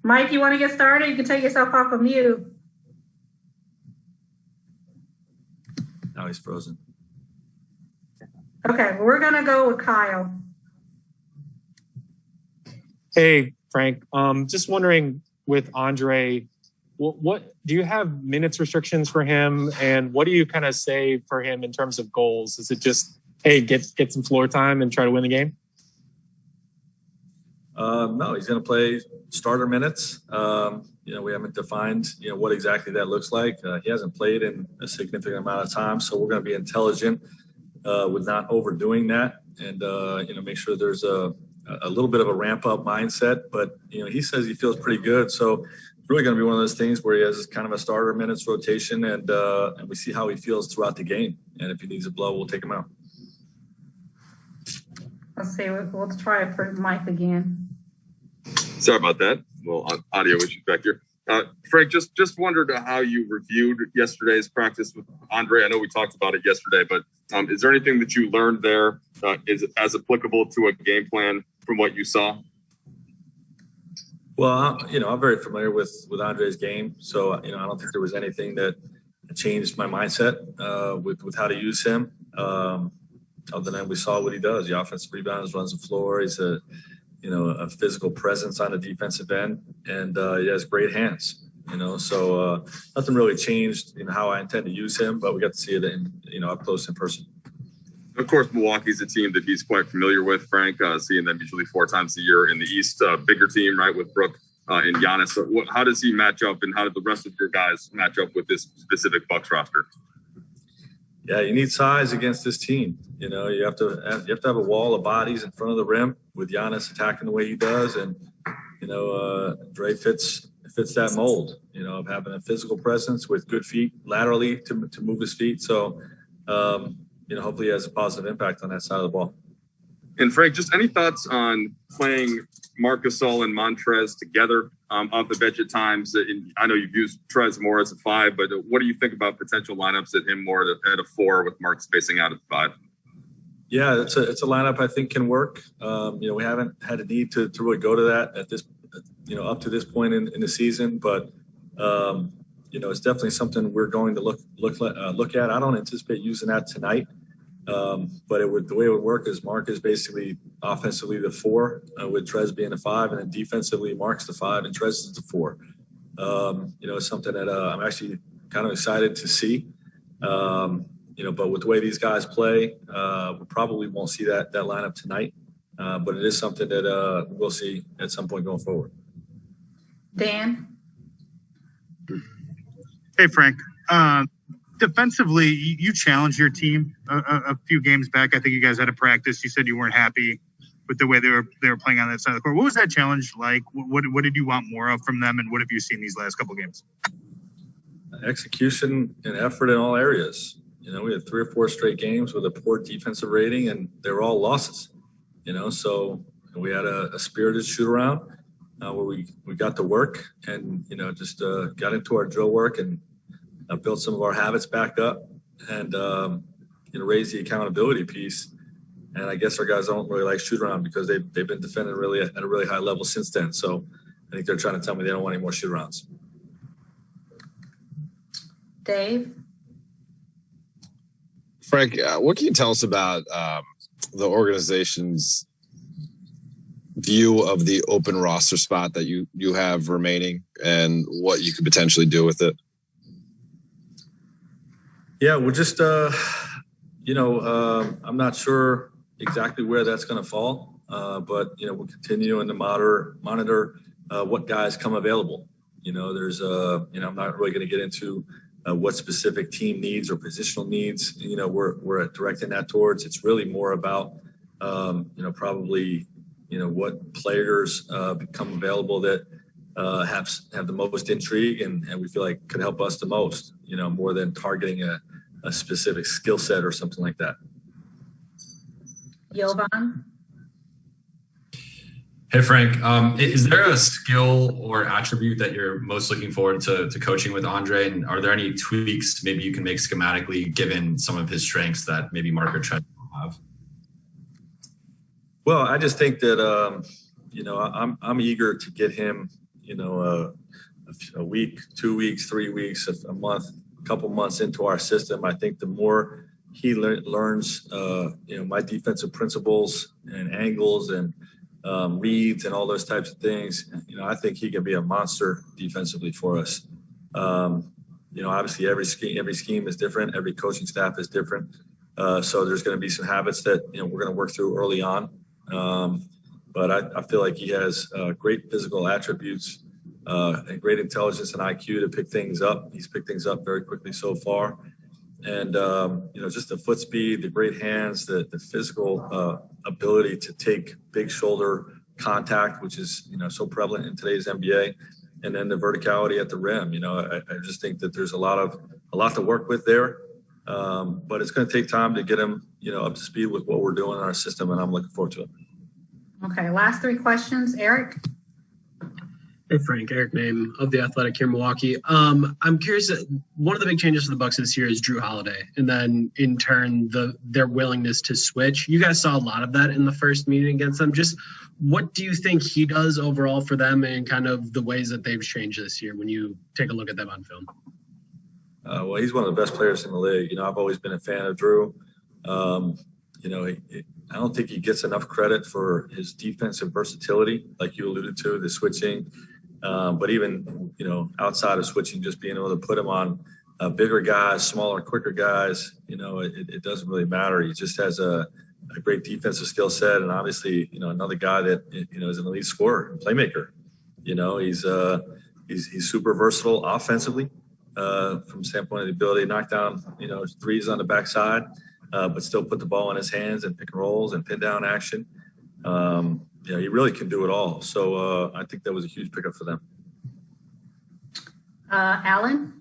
Mike, you want to get started? You can take yourself off of mute. Now he's frozen. Okay, well, we're going to go with Kyle. Hey, Frank. Just wondering with Andre, what do you have minutes restrictions for him, and what do you kind of say for him in terms of goals? Is it just, hey, get some floor time and try to win the game? No, he's going to play starter minutes. We haven't defined, what exactly that looks like. He hasn't played in a significant amount of time, so we're going to be intelligent with not overdoing that, and make sure there's a little bit of a ramp up mindset. But he says he feels pretty good, so it's really going to be one of those things where he has kind of a starter minutes rotation, and we see how he feels throughout the game. And if he needs a blow, we'll take him out. Let's see. We'll try it for Mike again. Sorry about that. Well, audio issue back here. Frank, just wondered how you reviewed yesterday's practice with Andre. I know we talked about it yesterday, but is there anything that you learned there is as applicable to a game plan from what you saw? Well, I'm very familiar with Andre's game, so I don't think there was anything that changed my mindset with how to use him. Other than we saw what he does. The offensive rebounds, runs the floor. He's a physical presence on the defensive end, and he has great hands. So nothing really changed in how I intend to use him, but we got to see it up close in person. Of course, Milwaukee's a team that he's quite familiar with, Frank, seeing them usually 4 times a year in the East, bigger team, right, with Brooke and Giannis. So how does he match up, and how did the rest of your guys match up with this specific Bucks roster? Yeah, you need size against this team. You have to have a wall of bodies in front of the rim with Giannis attacking the way he does, and Dre fits that mold. Of having a physical presence with good feet laterally to move his feet. So, hopefully, he has a positive impact on that side of the ball. And Frank, just any thoughts on playing Marc Gasol and Montrez together off the bench at times? I know you've used Trez more as a 5, but what do you think about potential lineups at him more at a 4 with Marc spacing out at 5? Yeah, it's a lineup I think can work. We haven't had a need to really go to that at this, up to this point in the season, but it's definitely something we're going to look at. I don't anticipate using that tonight. But the way it would work is Marc is basically offensively the 4, with Trez being the 5, and then defensively Marc's the 5 and Trez is the 4. It's something that I'm actually kind of excited to see. But with the way these guys play, we probably won't see that lineup tonight. But it is something that we'll see at some point going forward. Dan? Hey, Frank. Defensively, you challenged your team a few games back. I think you guys had a practice. You said you weren't happy with the way they were playing on that side of the court. What was that challenge like? What did you want more of from them, and what have you seen these last couple games? Execution and effort in all areas. We had 3 or 4 straight games with a poor defensive rating, and they were all losses. So we had a spirited shoot around where we got to work and just got into our drill work and built some of our habits back up, and raised the accountability piece. And I guess our guys don't really like shoot around because they've been defending really at a really high level since then. So I think they're trying to tell me they don't want any more shoot arounds. Dave? Frank, what can you tell us about the organization's view of the open roster spot that you have remaining and what you could potentially do with it? Yeah, we're just, I'm not sure exactly where that's going to fall, but, we're continuing to monitor what guys come available. There's, I'm not really going to get into what specific team needs or positional needs, we're directing that towards. It's really more about, probably, what players become available that have the most intrigue and we feel like could help us the most, more than targeting a specific skill set or something like that. Jovan? Hey, Frank. Is there a skill or attribute that you're most looking forward to coaching with Andre? And are there any tweaks maybe you can make schematically given some of his strengths that maybe Marc or Trez don't have? Well, I just think that, I'm eager to get him, a week, 2 weeks, 3 weeks, a month, a couple months into our system, I think the more he learns, my defensive principles and angles and reads and all those types of things, I think he can be a monster defensively for us. Obviously every scheme is different. Every coaching staff is different. So there's going to be some habits that, we're going to work through early on. But I feel like he has great physical attributes and great intelligence and IQ to pick things up. He's picked things up very quickly so far. And, just the foot speed, the great hands, the physical ability to take big shoulder contact, which is, so prevalent in today's NBA. And then the verticality at the rim. I just think that there's a lot to work with there. But it's going to take time to get him, up to speed with what we're doing in our system. And I'm looking forward to it. Okay, last 3 questions. Eric? Hey, Frank. Eric Name of The Athletic here in Milwaukee. I'm curious, one of the big changes for the Bucks this year is Drew Holiday, and then in turn, their willingness to switch. You guys saw a lot of that in the first meeting against them. Just what do you think he does overall for them and kind of the ways that they've changed this year when you take a look at them on film? Well, he's one of the best players in the league. I've always been a fan of Drew. I don't think he gets enough credit for his defensive versatility, like you alluded to, the switching. But even, outside of switching, just being able to put him on bigger guys, smaller, quicker guys, it doesn't really matter. He just has a great defensive skill set. And obviously, another guy that, is an elite scorer, playmaker. He's super versatile offensively from the standpoint of the ability to knock down, threes on the backside, but still put the ball in his hands and pick and rolls and pin down action. He really can do it all. So I think that was a huge pickup for them. Alan?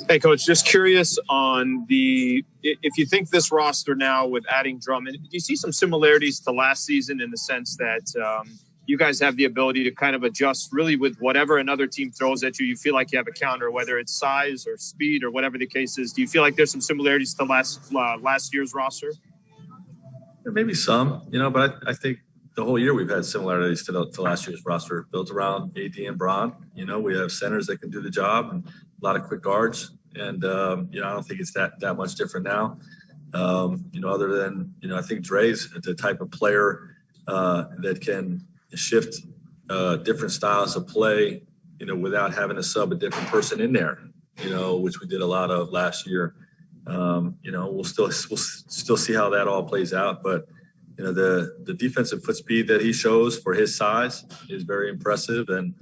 Hey, Coach, just curious on if you think this roster now with adding Drummond, do you see some similarities to last season in the sense that you guys have the ability to kind of adjust really with whatever another team throws at you? You feel like you have a counter, whether it's size or speed or whatever the case is. Do you feel like there's some similarities to last year's roster? Maybe some, but I think the whole year we've had similarities to last year's roster built around AD and Bron. We have centers that can do the job and a lot of quick guards. And, I don't think it's that much different now. Other than, I think Dre's the type of player that can shift different styles of play, without having to sub a different person in there, which we did a lot of last year. We'll still see how that all plays out, but the defensive foot speed that he shows for his size is very impressive, and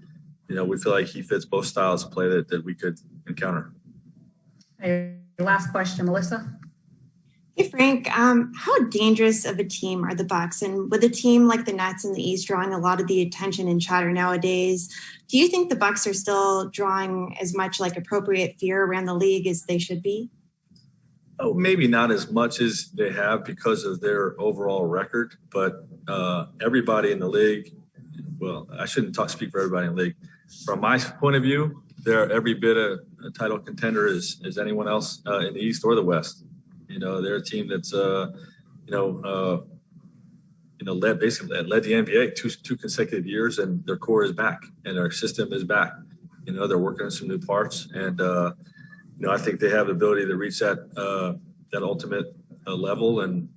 we feel like he fits both styles of play that we could encounter. Hey, last question, Melissa. Hey, Frank. How dangerous of a team are the Bucks? And with a team like the Nets in the East drawing a lot of the attention and chatter nowadays, do you think the Bucks are still drawing as much like appropriate fear around the league as they should be? Oh, maybe not as much as they have because of their overall record, but everybody in the league, well, I shouldn't speak for everybody in the league. From my point of view, they're every bit a title contender as anyone else in the East or the West. They're a team that's, led the NBA two consecutive years, and their core is back and their system is back. They're working on some new parts, and I think they have the ability to reach that ultimate level and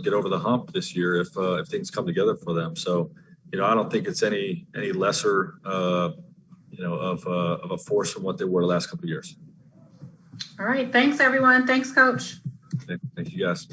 get over the hump this year if things come together for them. So I don't think it's any lesser of a force from what they were the last couple of years. All right. Thanks, everyone. Thanks, Coach. Thank you, guys.